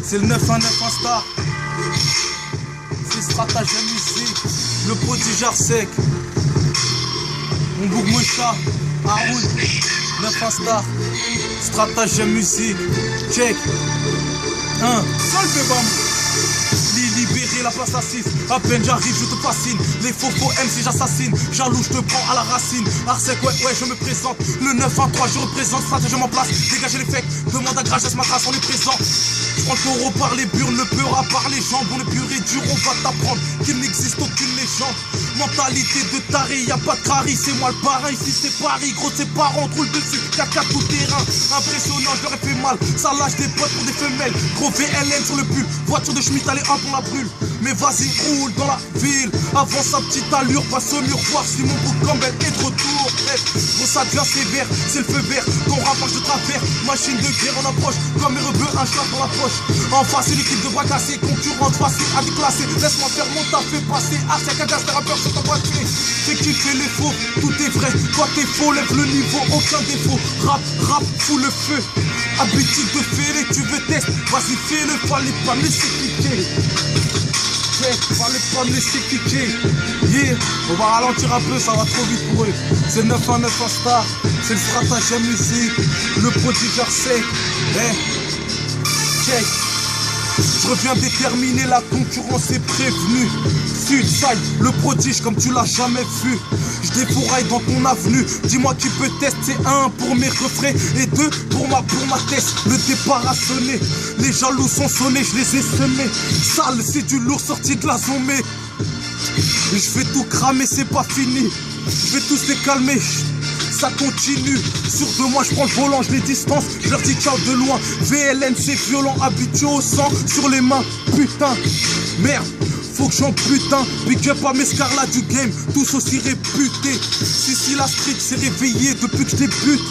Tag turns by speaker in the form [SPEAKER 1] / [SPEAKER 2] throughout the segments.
[SPEAKER 1] C'est le 919 Insta. C'est stratagème musique. Le prodige Arsec. Mon bouc Mocha. Haroun. 9 Insta. Stratagème musique. Check. 1. Sol bébam. Libérer la place assise. À peine j'arrive, je te fascine. Les faux MC, j'assassine. Jaloux, je te prends à la racine. Arsec, ouais, je me présente. Le 913, je représente. Stratagème en place. Dégagez les fakes. Demande à Grages, ma trace, on est présent. Je prends le taureau par les burnes, le peur à par les jambes. On est pur et dur, on va t'apprendre qu'il n'existe aucune légende. Mentalité de taré, y'a pas de crari, c'est moi le parrain. Ici c'est Paris, gros c'est parents, roule dessus, caca tout terrain. Impressionnant, je leur ai fait mal. Ça lâche des potes pour des femelles. Gros VLN sur le pull. Voiture de Schmitt, allez hop, on la brûle. Mais vas-y, roule dans la ville. Avance sa petite allure, passe au mur, voir si mon bouc Campbell est de retour. Bref, bon ça devient sévère, c'est le feu vert. Ton rapproche de travers, machine de guerre en approche. Comme un rebeu, un chat dans la poche. En face, une équipe de bras cassés, concurrente facile à déclasser. Laisse-moi faire mon taf, fais passer. Arsec, un gaz, des rappeurs sur ta boîte. Fais kiffer les faux, tout est vrai. Toi t'es faux, lève le niveau, aucun défaut. Rap, fous le feu. Habitude de faire, tu veux test. Vas-y, fais-le, fallait pas me laisser cliquer. Fallait pas me laisser cliquer. Yeah, on va ralentir un peu, ça va trop vite pour eux. C'est 919 Insta, c'est le stratagème musique. Le prodige Arsec. Check. Je reviens déterminer, la concurrence est prévenue. Sudside, le prodige comme tu l'as jamais vu. Je défouraille dans ton avenue. Dis-moi qui peut tester. 1 pour mes refrains et 2 pour ma test. Le départ a sonné, les jaloux sont sonnés, je les ai semés. Sale, c'est du lourd sorti de la zombie. Je vais tout cramer, c'est pas fini. Je vais tous les calmer. Ça continue, sur de moi je prends le volant, je les distance, je leur dis ciao de loin. VLN c'est violent, habitué au sang, sur les mains, putain, merde, faut que j'en putain. Big up à mes scarlats du game, tous aussi réputés. Si la street s'est réveillée depuis que je débute.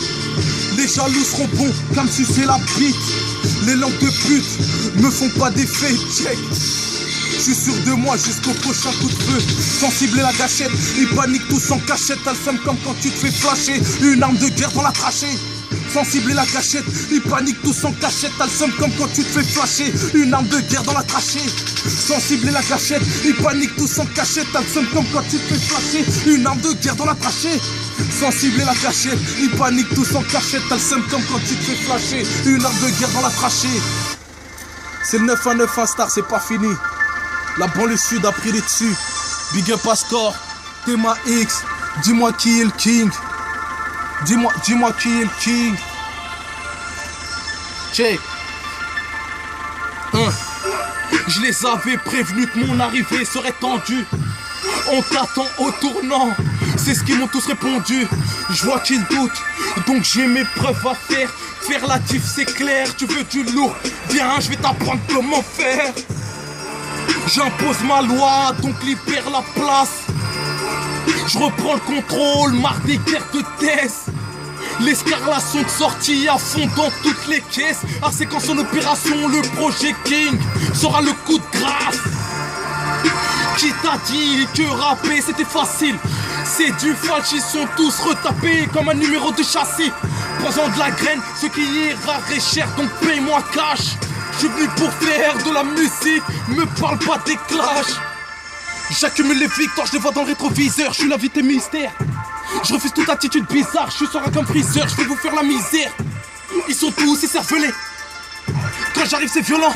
[SPEAKER 1] Les jaloux seront bons, comme si c'est la bite. Les langues de pute me font pas d'effet, check. Je suis sûr de moi jusqu'au prochain coup de feu. Sensible et la gâchette, ils paniquent tous en cachette. T'as le seum comme quand tu te fais flasher. Une arme de guerre dans la trachée. Sensible et la gâchette, ils paniquent tous en cachette. T'as le seum comme quand tu te fais flasher. Une arme de guerre dans la trachée. Sensible et la gâchette, ils paniquent tous en cachette. T'as le seum comme quand tu te fais flasher. Une arme de guerre dans la trachée. Sensible et la gâchette, ils paniquent tous en cachette. T'as le seum comme quand tu te fais flasher. Une arme de guerre dans la trachée. C'est le 919 Insta, c'est pas fini. La banlieue sud a pris les dessus. Big up à Score, Théma X. Dis-moi qui est le king. Dis-moi qui est le king. Check. Je les avais prévenus que mon arrivée serait tendue. On t'attend au tournant. C'est ce qu'ils m'ont tous répondu. Je vois qu'ils doutent, donc j'ai mes preuves à faire. Faire la diff c'est clair. Tu veux du lourd? Viens, je vais t'apprendre comment faire. J'impose ma loi, donc libère la place. Je reprends le contrôle, marre des guerres de thèse. Les scarlats sont sortis à fond dans toutes les caisses. Arsec en son opération, le projet King sera le coup de grâce. Qui t'a dit que rapper c'était facile? C'est du falche, ils sont tous retapés comme un numéro de châssis. Prends-en de la graine, ce qui est rare et cher, donc paye-moi cash. Je suis venu pour faire de la musique, me parle pas des clashs. J'accumule les victoires, je les vois dans le rétroviseur, je suis l'invité mystère. Je refuse toute attitude bizarre, je suis sur un comme freezer, je vais vous faire la misère. Ils sont tous écervelés, quand j'arrive c'est violent.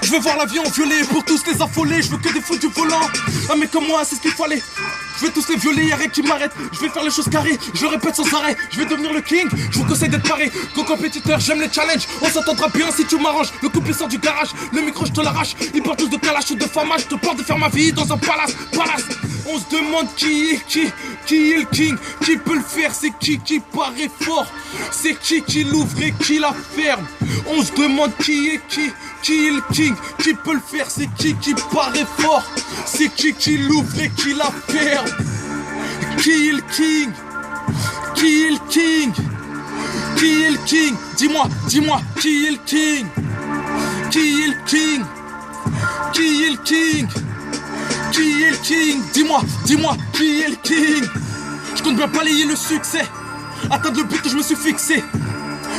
[SPEAKER 1] Je veux voir l'avion violer pour tous les affoler. Je veux que des fous du volant. Ah mais comme moi c'est ce qu'il fallait. Je vais tous les violer, y'a rien qui m'arrête. Je vais faire les choses carrées, je le répète sans arrêt. Je vais devenir le king, je vous conseille d'être paré. Co-compétiteur, j'aime les challenges. On s'entendra bien si tu m'arranges. Le couple sort du garage, le micro je te l'arrache. Ils parlent tous de calache ou de famage. Je te porte de faire ma vie dans un palace. On se demande qui est le king. Qui peut le faire, c'est qui paraît fort. C'est qui l'ouvre et qui la ferme. On se demande qui est le king. Qui peut le faire, c'est qui paraît fort. C'est qui l'ouvre et qui la ferme. Qui est le king? Qui est le king? Qui est le king? Dis-moi, qui est le king? Qui est le king? Qui est le king? Qui est le king? Dis-moi, qui est le king? Je compte bien balayer le succès, atteindre le but que je me suis fixé.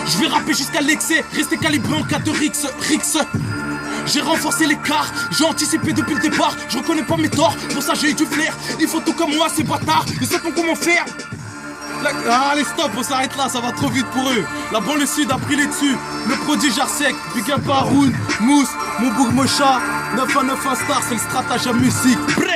[SPEAKER 1] Je vais rapper jusqu'à l'excès, rester calibré en cas de Rix. J'ai renforcé l'écart, j'ai anticipé depuis le départ. Je reconnais pas mes torts, pour ça j'ai eu du flair. Ils font tout comme moi, ces bâtards, ils savent pas comment faire. Allez stop, on s'arrête là, ça va trop vite pour eux. La banlieue sud a pris les dessus. Le prodige Arsec, Big Up Haroun, Mousse, mon bourg Mocha. 9 à 9 un star, c'est le stratagème musique. Bref.